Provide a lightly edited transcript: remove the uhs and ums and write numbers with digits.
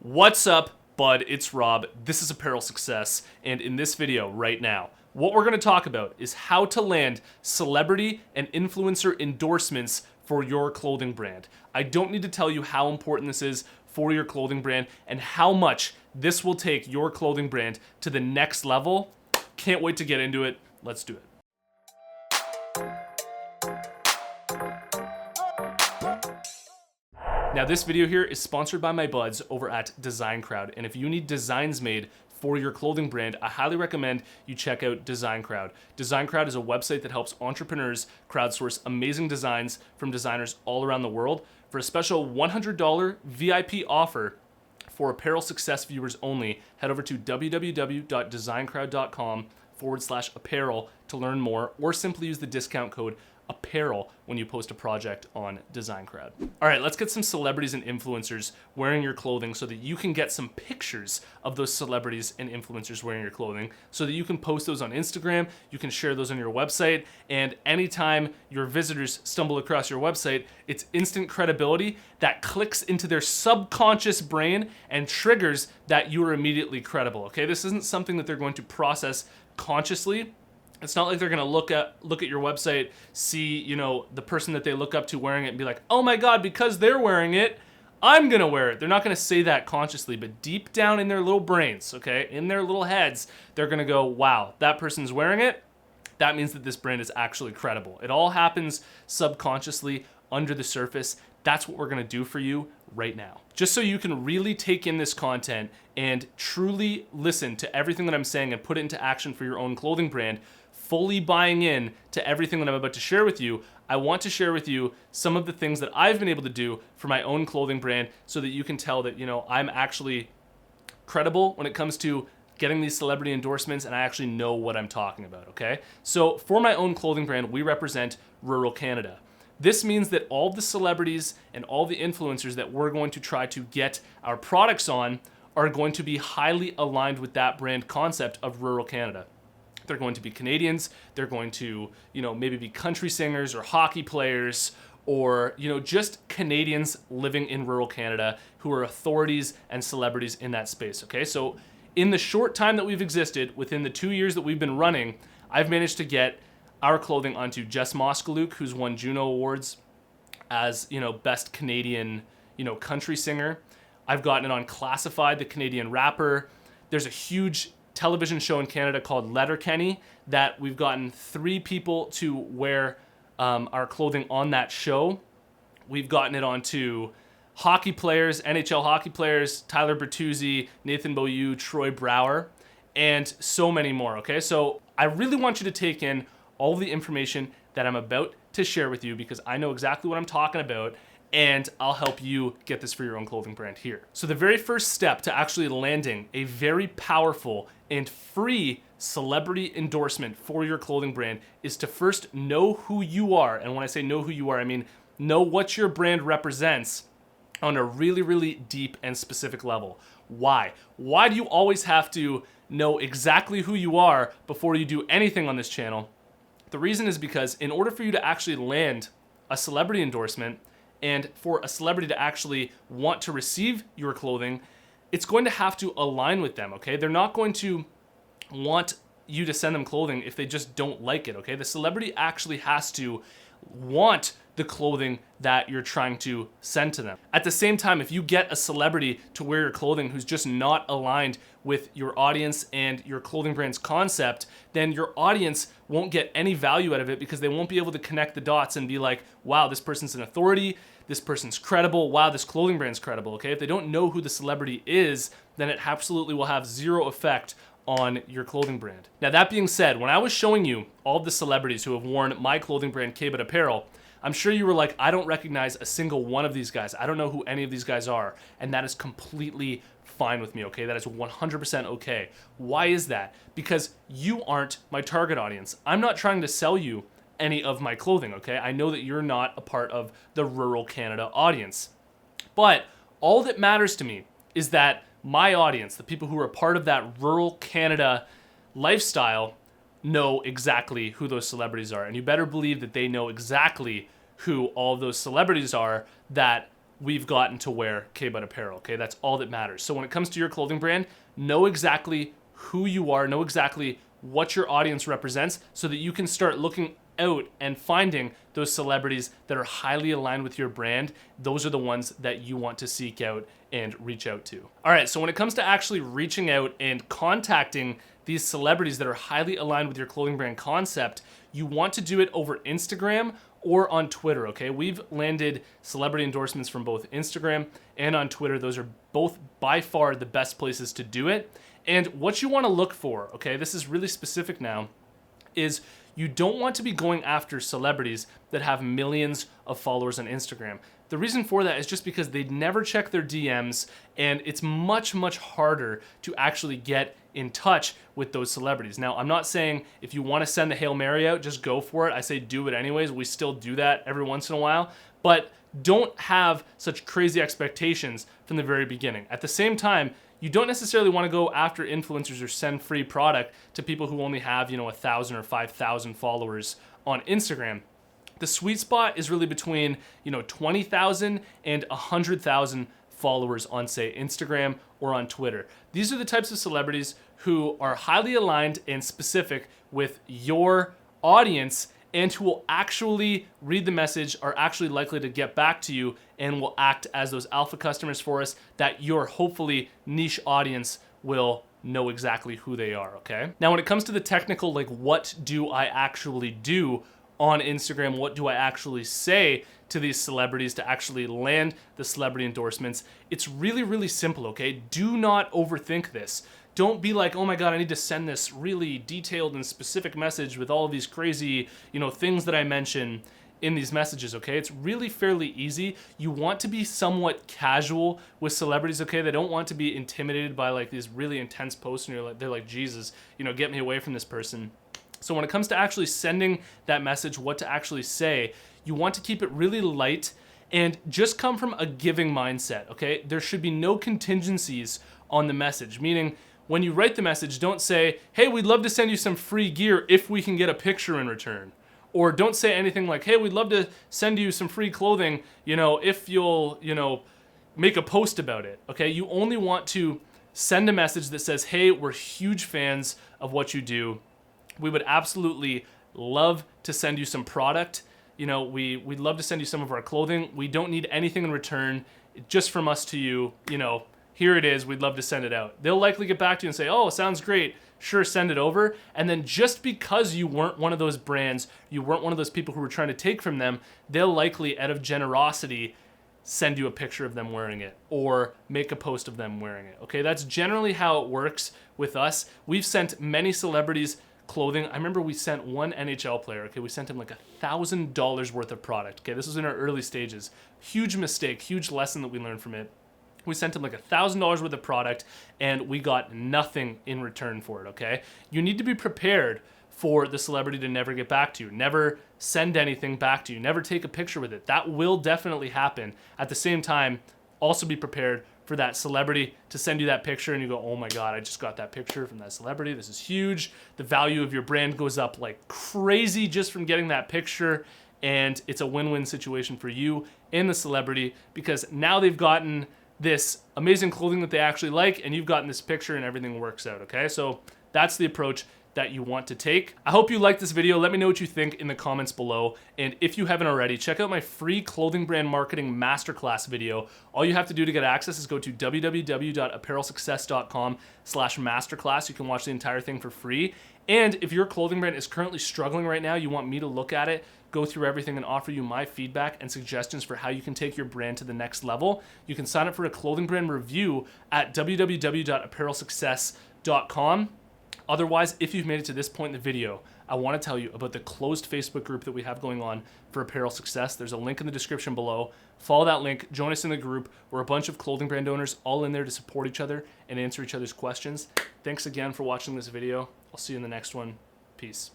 What's up, bud? It's Rob. This is Apparel Success, and in this video right now, what we're going to talk about is how to land celebrity and influencer endorsements for your clothing brand. I don't need to tell you how important this is for your clothing brand and how much this will take your clothing brand to the next level. Can't wait to get into it. Let's do it. Now this video here is sponsored by my buds over at DesignCrowd, and if you need designs made for your clothing brand, I highly recommend you check out DesignCrowd. DesignCrowd is a website that helps entrepreneurs crowdsource amazing designs from designers all around the world. For a special $100 VIP offer for Apparel Success viewers only, head over to www.designcrowd.com/apparel to learn more, or simply use the discount code apparel when you post a project on DesignCrowd. All right, let's get some celebrities and influencers wearing your clothing so that you can get some pictures of those celebrities and influencers wearing your clothing so that you can post those on Instagram, you can share those on your website, and anytime your visitors stumble across your website, it's instant credibility that clicks into their subconscious brain and triggers that you are immediately credible, okay? This isn't something that they're going to process consciously. It's not like they're gonna look at your website, see, the person that they look up to wearing it and be like, oh my God, because they're wearing it, I'm gonna wear it. They're not gonna say that consciously, but deep down in their little brains, okay, in their little heads, they're gonna go, wow, that person's wearing it. That means that this brand is actually credible. It all happens subconsciously under the surface. That's what we're gonna do for you right now. Just so you can really take in this content and truly listen to everything that I'm saying and put it into action for your own clothing brand, fully buying in to everything that I'm about to share with you, I want to share with you some of the things that I've been able to do for my own clothing brand so that you can tell that, I'm actually credible when it comes to getting these celebrity endorsements and I actually know what I'm talking about, okay? So for my own clothing brand, we represent rural Canada. This means that all the celebrities and all the influencers that we're going to try to get our products on are going to be highly aligned with that brand concept of rural Canada. They're going to be Canadians, they're going to, maybe be country singers or hockey players or, just Canadians living in rural Canada who are authorities and celebrities in that space, okay? So in the short time that we've existed, within the 2 years that we've been running, I've managed to get our clothing onto Jess Moskaluk, who's won Juno Awards as, best Canadian, country singer. I've gotten it on Classified, the Canadian rapper. There's a huge television show in Canada called Letterkenny that we've gotten 3 people to wear our clothing on that show. We've gotten it onto hockey players, NHL hockey players, Tyler Bertuzzi, Nathan Beaulieu, Troy Brouwer, and so many more, okay? So I really want you to take in all the information that I'm about to share with you because I know exactly what I'm talking about, and I'll help you get this for your own clothing brand here. So the very first step to actually landing a very powerful and free celebrity endorsement for your clothing brand is to first know who you are. And when I say know who you are, I mean know what your brand represents on a really, really deep and specific level. Why? Why do you always have to know exactly who you are before you do anything on this channel? The reason is because in order for you to actually land a celebrity endorsement, and for a celebrity to actually want to receive your clothing, it's going to have to align with them, okay? They're not going to want you to send them clothing if they just don't like it, okay? The celebrity actually has to want the clothing that you're trying to send to them. At the same time, if you get a celebrity to wear your clothing who's just not aligned with your audience and your clothing brand's concept, then your audience won't get any value out of it because they won't be able to connect the dots and be like, wow, this person's an authority, this person's credible, wow, this clothing brand's credible, okay? If they don't know who the celebrity is, then it absolutely will have zero effect on your clothing brand. Now that being said, when I was showing you all of the celebrities who have worn my clothing brand, K-Bud Apparel, I'm sure you were like, I don't recognize a single one of these guys. I don't know who any of these guys are. And that is completely fine with me, okay? That is 100% okay. Why is that? Because you aren't my target audience. I'm not trying to sell you any of my clothing, okay? I know that you're not a part of the rural Canada audience. But all that matters to me is that my audience, the people who are a part of that rural Canada lifestyle, know exactly who those celebrities are. And you better believe that they know exactly who all of those celebrities are that we've gotten to wear K-Bud apparel, okay? That's all that matters. So when it comes to your clothing brand, know exactly who you are, know exactly what your audience represents so that you can start looking out and finding those celebrities that are highly aligned with your brand. Those are the ones that you want to seek out and reach out to. All right, so when it comes to actually reaching out and contacting these celebrities that are highly aligned with your clothing brand concept, you want to do it over Instagram or on Twitter, okay? We've landed celebrity endorsements from both Instagram and on Twitter. Those are both by far the best places to do it. And what you want to look for, okay, this is really specific now, is you don't want to be going after celebrities that have millions of followers on Instagram. The reason for that is just because they never check their DMs, and it's much, much harder to actually get in touch with those celebrities. Now, I'm not saying if you want to send the Hail Mary out, just go for it. I say do it anyways. We still do that every once in a while, but don't have such crazy expectations from the very beginning. At the same time, you don't necessarily want to go after influencers or send free product to people who only have, 1,000 or 5,000 followers on Instagram. The sweet spot is really between, 20,000 and 100,000 followers on, say, Instagram or on Twitter. These are the types of celebrities who are highly aligned and specific with your audience and who will actually read the message, are actually likely to get back to you, and will act as those alpha customers for us that your hopefully niche audience will know exactly who they are, okay? Now, when it comes to the technical, like what do I actually do on Instagram, what do I actually say to these celebrities to actually land the celebrity endorsements, it's really, really simple, okay? Do not overthink this. Don't be like, oh my God, I need to send this really detailed and specific message with all of these crazy, things that I mention in these messages, okay? It's really fairly easy. You want to be somewhat casual with celebrities, okay? They don't want to be intimidated by like these really intense posts and they're like, Jesus, get me away from this person. So when it comes to actually sending that message, what to actually say, you want to keep it really light and just come from a giving mindset, okay? There should be no contingencies on the message, meaning when you write the message, don't say, hey, we'd love to send you some free gear if we can get a picture in return. Or don't say anything like, hey, we'd love to send you some free clothing, if you'll, make a post about it, okay? You only want to send a message that says, hey, we're huge fans of what you do. We would absolutely love to send you some product. We'd love to send you some of our clothing. We don't need anything in return, just from us to you, here it is, we'd love to send it out. They'll likely get back to you and say, oh, sounds great, sure, send it over. And then just because you weren't one of those brands, you weren't one of those people who were trying to take from them, they'll likely, out of generosity, send you a picture of them wearing it or make a post of them wearing it, okay? That's generally how it works with us. We've sent many celebrities clothing. I remember we sent one NHL player, okay? We sent him like $1,000 worth of product, okay? This was in our early stages. Huge mistake, huge lesson that we learned from it. We sent him like $1,000 worth of product and we got nothing in return for it, okay? You need to be prepared for the celebrity to never get back to you, never send anything back to you, never take a picture with it. That will definitely happen. At the same time, also be prepared for that celebrity to send you that picture and you go, oh my God, I just got that picture from that celebrity. This is huge. The value of your brand goes up like crazy just from getting that picture. And it's a win-win situation for you and the celebrity because now they've gotten this amazing clothing that they actually like and you've gotten this picture and everything works out, okay? So that's the approach that you want to take. I hope you liked this video. Let me know what you think in the comments below. And if you haven't already, check out my free clothing brand marketing masterclass video. All you have to do to get access is go to www.apparelsuccess.com/masterclass. You can watch the entire thing for free. And if your clothing brand is currently struggling right now, you want me to look at it, go through everything and offer you my feedback and suggestions for how you can take your brand to the next level, you can sign up for a clothing brand review at www.apparelsuccess.com. Otherwise, if you've made it to this point in the video, I want to tell you about the closed Facebook group that we have going on for Apparel Success. There's a link in the description below. Follow that link, join us in the group. We're a bunch of clothing brand owners all in there to support each other and answer each other's questions. Thanks again for watching this video. I'll see you in the next one. Peace.